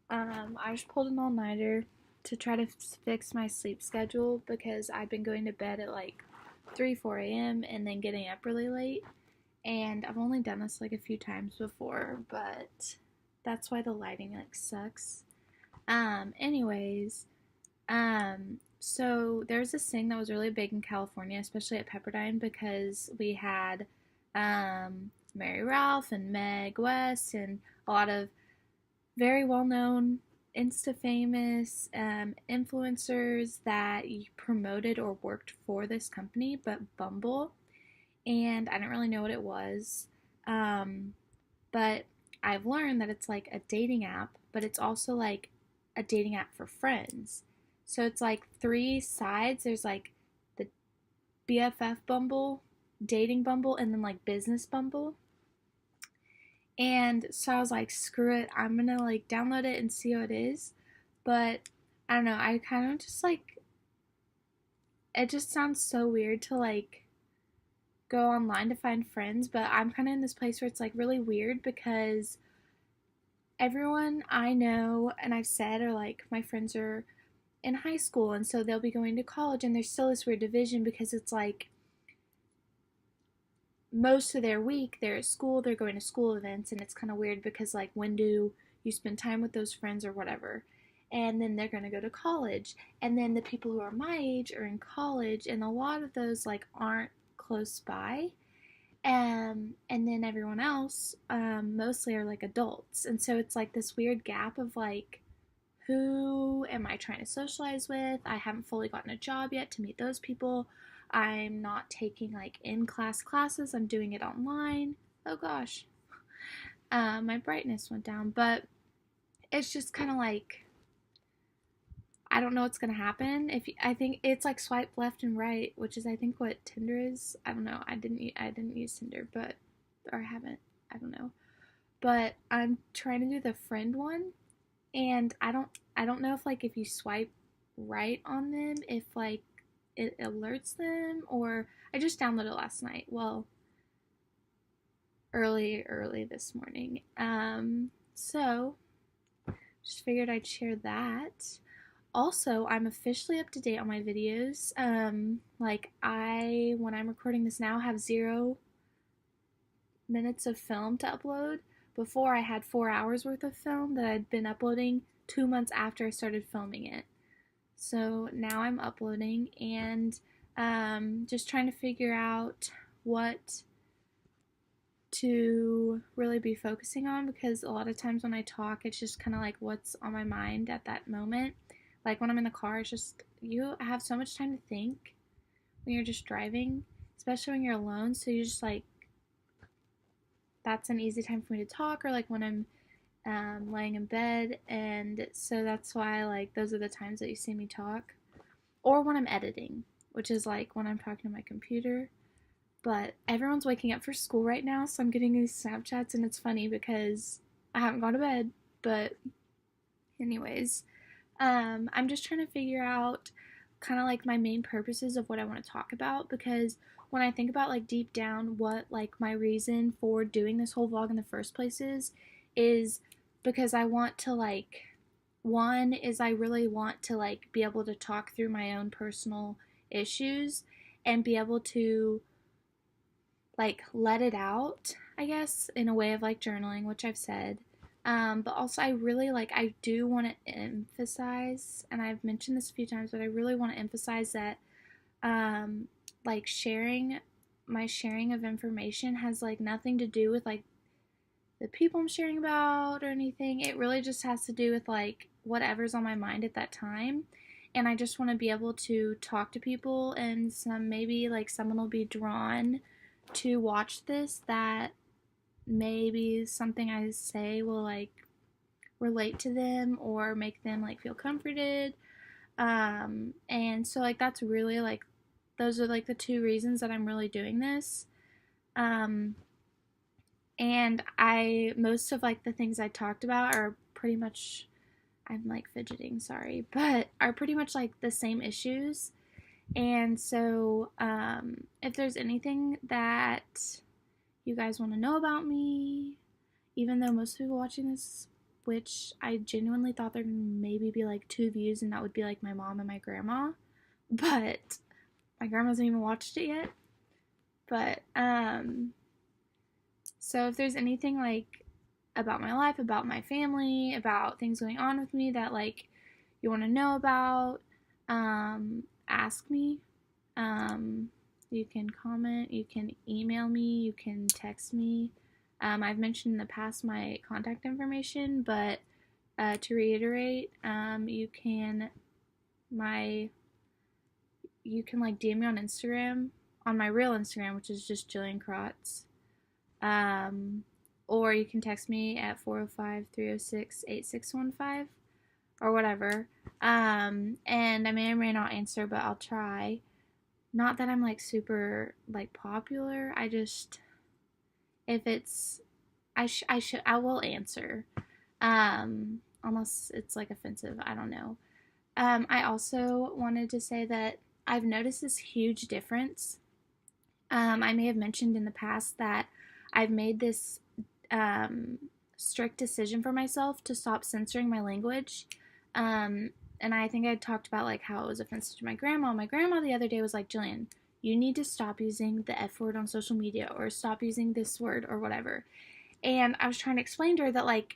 I just pulled an all-nighter to try to fix my sleep schedule because I've been going to bed at like 3, 4 a.m. and then getting up really late. And I've only done this like a few times before, but that's why the lighting like sucks. Anyways, so there's this thing that was really big in California, especially at Pepperdine, because we had Mary Ralph and Meg West and a lot of very well known Insta famous influencers that promoted or worked for this company, but Bumble. And I didn't really know what it was. But I've learned that it's like a dating app, but it's also like a dating app for friends. So it's like three sides. There's like the BFF Bumble, dating Bumble, and then like business Bumble. And so I was like, screw it, I'm gonna like download it and see how it is. But I don't know, I kind of just like, it just sounds so weird to like go online to find friends, but I'm kind of in this place where it's like really weird because everyone I know and I've said are like my friends are in high school and so they'll be going to college, and there's still this weird division because it's like most of their week they're at school, they're going to school events, and it's kind of weird because like when do you spend time with those friends or whatever. And then they're going to go to college, and then the people who are my age are in college, and a lot of those like aren't close by. And then everyone else mostly are like adults, and so it's like this weird gap of like, who am I trying to socialize with? I haven't fully gotten a job yet to meet those people. I'm not taking like in class classes, I'm doing it online. Oh gosh, my brightness went down, but it's just kind of like, I don't know what's gonna happen. If I think it's like swipe left and right, which is I think what Tinder is. I don't know. I didn't use Tinder, but or I haven't. I don't know. But I'm trying to do the friend one, and I don't know if like if you swipe right on them, if like it alerts them, or I just downloaded it last night. Well, early this morning. So just figured I'd share that. Also, I'm officially up to date on my videos. Like when I'm recording this now, have 0 minutes of film to upload. Before I had 4 hours worth of film that I'd been uploading 2 months after I started filming it. So now I'm uploading and just trying to figure out what to really be focusing on, because a lot of times when I talk, it's just kind of like what's on my mind at that moment. Like when I'm in the car, it's just you have so much time to think when you're just driving, especially when you're alone. So you just like, that's an easy time for me to talk, or like when I'm laying in bed, and so that's why like those are the times that you see me talk, or when I'm editing, which is like when I'm talking to my computer. But everyone's waking up for school right now, so I'm getting these Snapchats, and it's funny because I haven't gone to bed. But anyways, I'm just trying to figure out kind of like my main purposes of what I want to talk about, because when I think about like deep down what like my reason for doing this whole vlog in the first place is because I want to like, one is I really want to like be able to talk through my own personal issues and be able to like let it out, I guess, in a way of like journaling, which I've said. But also, I really like, I do want to emphasize, and I've mentioned this a few times, but I really want to emphasize that, like, my sharing of information has like nothing to do with like the people I'm sharing about or anything. It really just has to do with like whatever's on my mind at that time. And I just want to be able to talk to people, and maybe like someone will be drawn to watch this, that maybe something I say will like relate to them or make them like feel comforted. And so like that's really like, those are like the two reasons that I'm really doing this. Um, and most of like the things I talked about are pretty much, I'm like fidgeting, sorry, but are pretty much like the same issues. And so, if there's anything that you guys want to know about me, even though most people watching this which I genuinely thought there'd maybe be like 2 views, and that would be like my mom and my grandma. But my grandma hasn't even watched it yet. But so if there's anything like about my life, about my family, about things going on with me that like you want to know about, ask me. You can comment, you can email me, you can text me. I've mentioned in the past my contact information, but to reiterate, you can like DM me on Instagram, on my real Instagram, which is just Jillian Krotz. Or you can text me at 405-306-8615 or whatever. And I may or may not answer, but I'll try. Not that I'm like super like popular. I just, if it's, I will answer. Unless it's like offensive. I don't know. I also wanted to say that I've noticed this huge difference. I may have mentioned in the past that I've made this strict decision for myself to stop censoring my language. And I think I talked about like how it was offensive to my grandma. My grandma the other day was like, Jillian, you need to stop using the F word on social media, or stop using this word or whatever. And I was trying to explain to her that like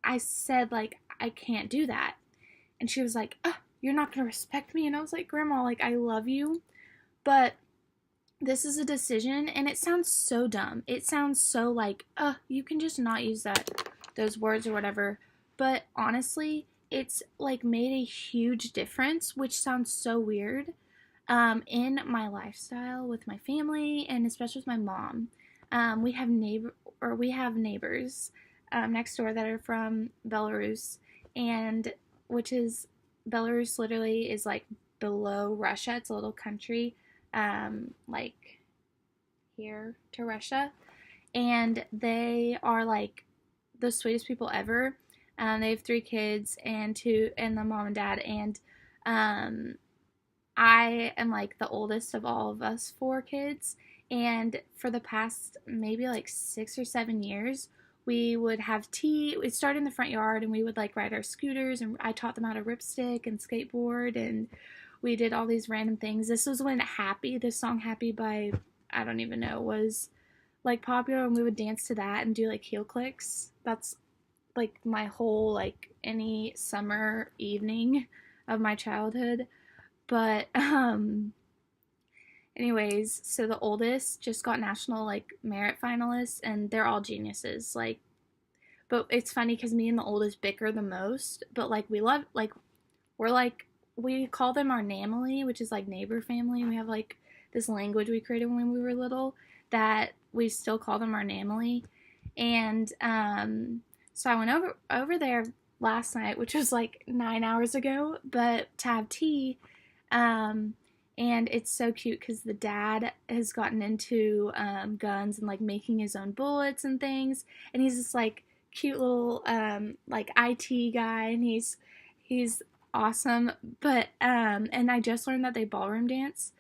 I said like I can't do that. And she was like, oh, you're not going to respect me. And I was like, Grandma, like I love you, but this is a decision, and it sounds so dumb. It sounds so like, you can just not use those words or whatever. But honestly, it's like made a huge difference, which sounds so weird, in my lifestyle with my family, and especially with my mom. We have neighbors next door that are from Belarus, and which is Belarus literally is like below Russia. It's a little country, like here to Russia, and they are like the sweetest people ever. They have 3 kids and the mom and dad, and I am like the oldest of all of us 4 kids, and for the past maybe like 6 or 7 years, we would have tea. It started in the front yard, and we would like ride our scooters, and I taught them how to ripstick and skateboard, and we did all these random things. This was when this song Happy by, I don't even know, was like popular, and we would dance to that and do like heel clicks. That's like my whole like any summer evening of my childhood. But anyways, so the oldest just got national like merit finalists, and they're all geniuses. Like, but it's funny because me and the oldest bicker the most, but like we love, like we're like, we call them our namily, which is like neighbor family. We have like this language we created when we were little that we still call them our namily. And so I went over there last night, which was like 9 hours ago, but to have tea. And it's so cute because the dad has gotten into guns and like making his own bullets and things, and he's this like cute little like IT guy, and he's awesome. But and I just learned that they ballroom dance.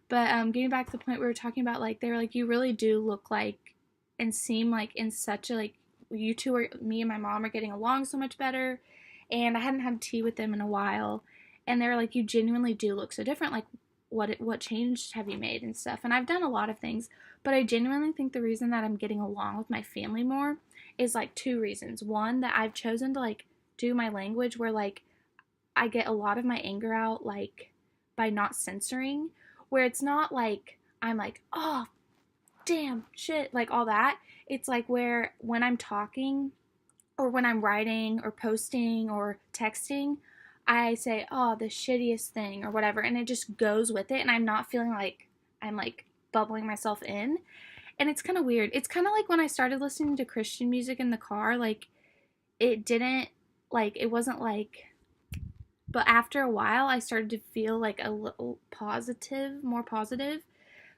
But getting back to the point we were talking about, like they were like, you really do look like and seem like in such a like, you two are, me and my mom are getting along so much better. And I hadn't had tea with them in a while, and they were like, you genuinely do look so different. Like what change have you made and stuff? And I've done a lot of things, but I genuinely think the reason that I'm getting along with my family more is like 2 reasons. One, that I've chosen to like do my language where like I get a lot of my anger out like by not censoring, where it's not like I'm like, oh damn shit, like all that. It's like where when I'm talking or when I'm writing or posting or texting, I say, oh, the shittiest thing or whatever, and it just goes with it, and I'm not feeling like I'm like bubbling myself in. And it's kind of weird. It's kind of like when I started listening to Christian music in the car, like it didn't, like it wasn't like, but after a while I started to feel like a little positive, more positive.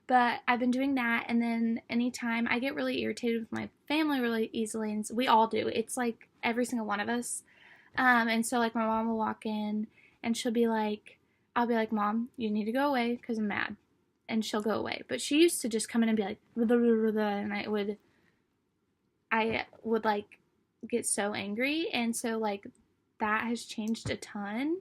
But I've been doing that, and then anytime I get really irritated with my family really easily, and we all do. It's like every single one of us. And so like my mom will walk in, and she'll be like, I'll be like, Mom, you need to go away because I'm mad. And she'll go away. But she used to just come in and be like, blah, blah, blah, blah, and I would like get so angry. And so, like, that has changed a ton.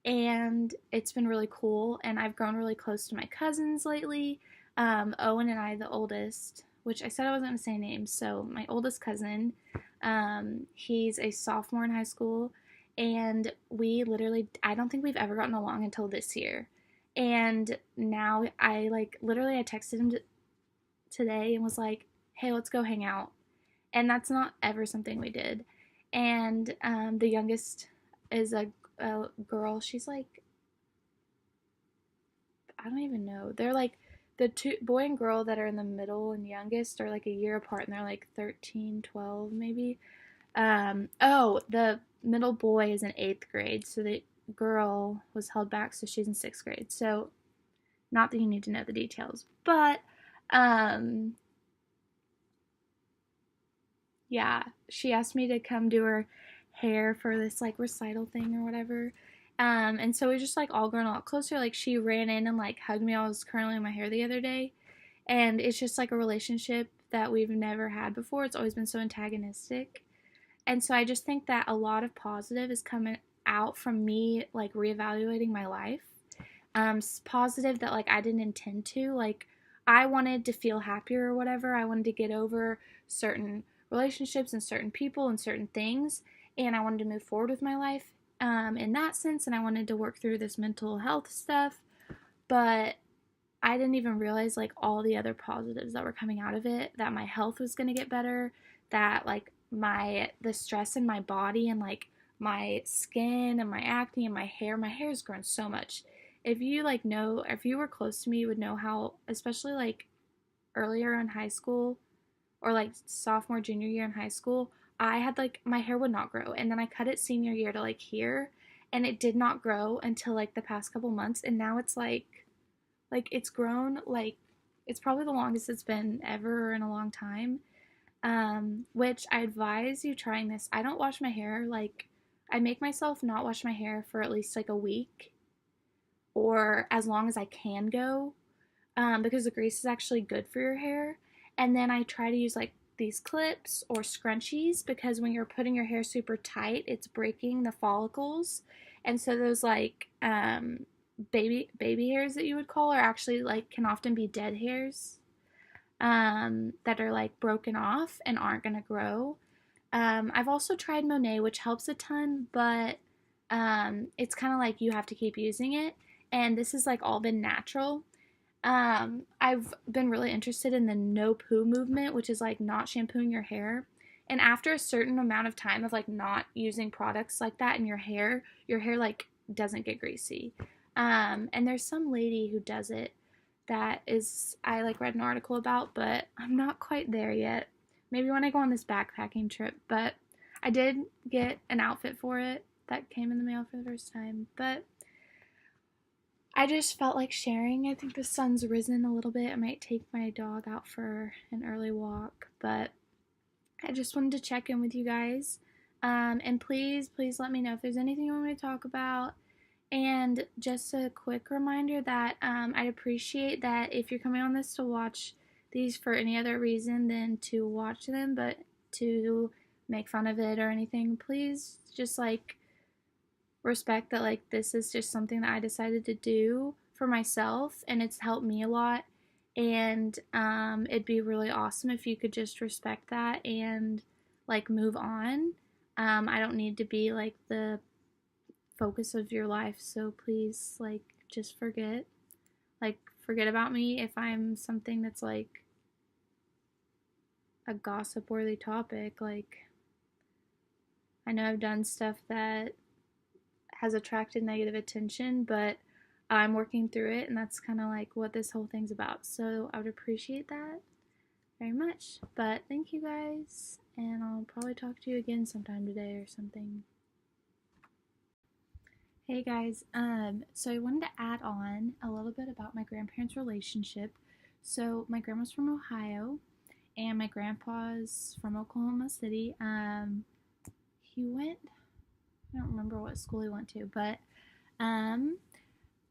And it's been really cool. And I've grown really close to my cousins lately. Owen and I, the oldest, which I said I wasn't going to say names. So, my oldest cousin, he's a sophomore in high school. And we literally, I don't think we've ever gotten along until this year. And now I like literally I texted him today and was like, hey, let's go hang out. And that's not ever something we did. And the youngest is a girl. She's like, I don't even know. They're like the two boy and girl that are in the middle and youngest are like a year apart, and they're like 13, 12 maybe. Oh, the middle boy is in 8th grade, so the girl was held back, so she's in 6th grade. So, not that you need to know the details, but um, yeah, she asked me to come do her hair for this like recital thing or whatever. And so we just like all grown a lot closer. Like she ran in and like hugged me. I was curling my hair the other day, and it's just like a relationship that we've never had before. It's always been so antagonistic, and so I just think that a lot of positive is coming out from me like reevaluating my life. Positive that like I didn't intend to. Like I wanted to feel happier or whatever. I wanted to get over certain relationships and certain people and certain things, and I wanted to move forward with my life in that sense. And I wanted to work through this mental health stuff, but I didn't even realize like all the other positives that were coming out of it. That my health was gonna get better. That like the stress in my body and like my skin and my acne and my hair. My hair has grown so much. If you like know, if you were close to me, you would know how, especially like earlier in high school or like sophomore, junior year in high school, I had like my hair would not grow. And then I cut it senior year to like here, and it did not grow until like the past couple months. And now it's like it's grown like it's probably the longest it's been ever in a long time. Which I advise you trying this. I don't wash my hair. Like I make myself not wash my hair for at least like a week or as long as I can go, because the grease is actually good for your hair. And then I try to use like these clips or scrunchies because when you're putting your hair super tight, it's breaking the follicles. And so those like baby hairs that you would call are actually like can often be dead hairs that are like broken off and aren't gonna grow. I've also tried Monet, which helps a ton, but it's kind of like you have to keep using it. And this has like all been natural. I've been really interested in the no poo movement, which is like not shampooing your hair. And after a certain amount of time of like not using products like that in your hair like doesn't get greasy. And there's some lady who does it that is I like read an article about, but I'm not quite there yet. Maybe when I go on this backpacking trip, but I did get an outfit for it that came in the mail for the first time. But I just felt like sharing. I think the sun's risen a little bit. I might take my dog out for an early walk, but I just wanted to check in with you guys. And please, please let me know if there's anything you want me to talk about. And just a quick reminder that I'd appreciate that if you're coming on this to watch these for any other reason than to watch them, but to make fun of it or anything, please just like respect that like this is just something that I decided to do for myself and it's helped me a lot. And it'd be really awesome if you could just respect that and like move on. I don't need to be like the focus of your life, so please like just forget about me if I'm something that's like a gossip worthy topic. Like I know I've done stuff that has attracted negative attention, but I'm working through it, and that's kind of like what this whole thing's about. So I would appreciate that very much. But thank you guys, and I'll probably talk to you again sometime today or something. Hey guys, so I wanted to add on a little bit about my grandparents' relationship. So my grandma's from Ohio, and my grandpa's from Oklahoma City. He went, I don't remember what school he went to, but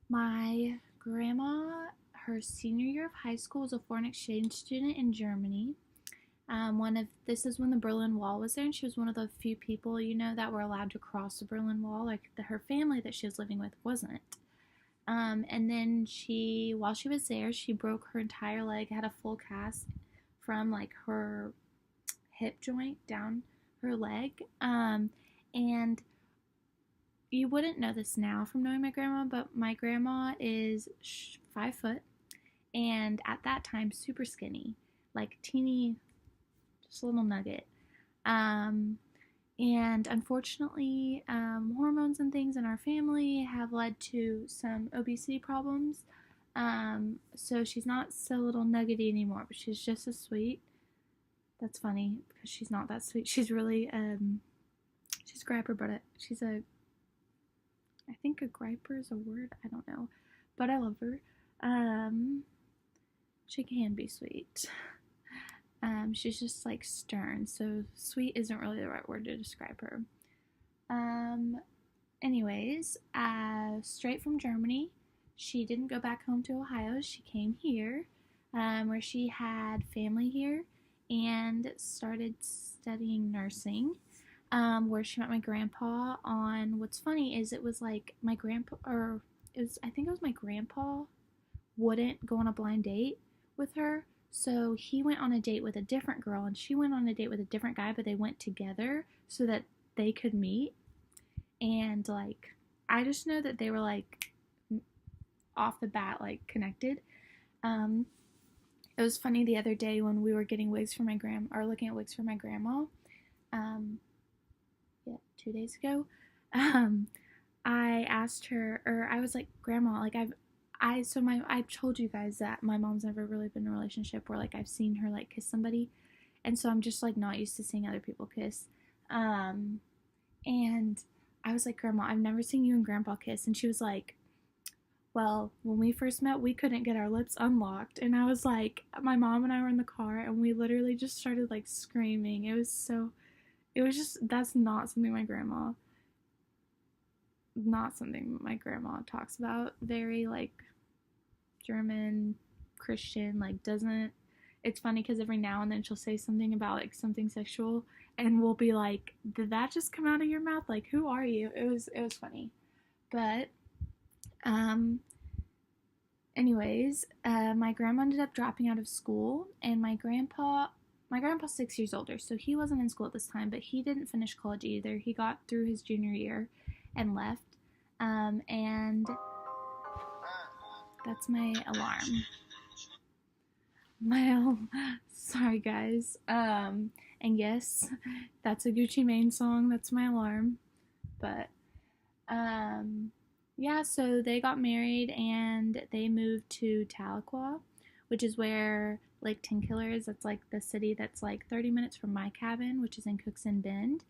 my grandma, her senior year of high school, was a foreign exchange student in Germany. This is when the Berlin Wall was there, and she was one of the few people, that were allowed to cross the Berlin Wall. Like her family that she was living with wasn't. And then while she was there, she broke her entire leg, had a full cast from like her hip joint down her leg. And you wouldn't know this now from knowing my grandma, but my grandma is 5 foot, and at that time super skinny, like teeny, just a little nugget. And unfortunately, hormones and things in our family have led to some obesity problems. So she's not so little nuggety anymore, but she's just as sweet. That's funny because she's not that sweet. She's really, she's griper, but I think a griper is a word. I don't know, but I love her. She can be sweet. She's just like stern, so sweet isn't really the right word to describe her. Anyways, straight from Germany, she didn't go back home to Ohio. She came here, where she had family here, and started studying nursing. Where she met my grandpa on. What's funny is it was like my grandpa, or I think it was my grandpa, wouldn't go on a blind date with her. So he went on a date with a different girl, and she went on a date with a different guy, but they went together so that they could meet. And like, I just know that they were like off the bat like connected. It was funny the other day when we were getting wigs for my grandma, or looking at wigs for my grandma. Yeah, 2 days ago. I asked her, or I was like, Grandma, like I've told you guys that my mom's never really been in a relationship where like I've seen her like kiss somebody, and so I'm just like not used to seeing other people kiss. And I was like, Grandma, I've never seen you and Grandpa kiss, and she was like, well, when we first met, we couldn't get our lips unlocked, and I was like, my mom and I were in the car, and we literally just started like screaming. It was just, that's not something my grandma talks about. Very like German Christian, like doesn't. It's funny because every now and then she'll say something about like something sexual, and we'll be like, "Did that just come out of your mouth? Like, who are you?" It was funny, but anyways, my grandma ended up dropping out of school, and my grandpa's 6 years older, so he wasn't in school at this time, but he didn't finish college either. He got through his junior year and left. And that's my alarm. Sorry guys. And yes, that's a Gucci Mane song. That's my alarm. But yeah, so they got married and they moved to Tahlequah, which is where Lake Tenkiller is. That's like the city that's like 30 minutes from my cabin, which is in Cookson Bend.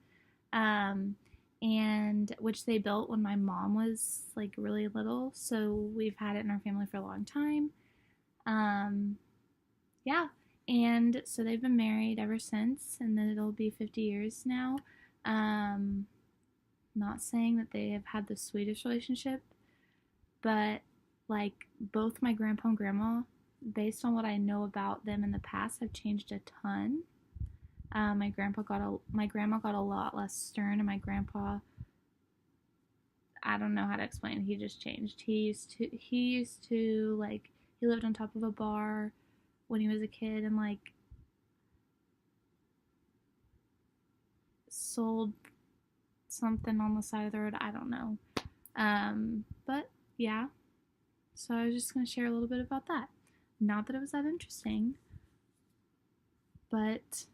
And which they built when my mom was like really little, so we've had it in our family for a long time. Yeah, and so they've been married ever since, and then it'll be 50 years now. Not saying that they have had the sweetest relationship, but like both my grandpa and grandma, based on what I know about them in the past, have changed a ton. My grandma got a lot less stern, and my grandpa, I don't know how to explain. He just changed. He used to like, he lived on top of a bar when he was a kid, and like sold something on the side of the road. I don't know. But yeah. So I was just gonna share a little bit about that. Not that it was that interesting, but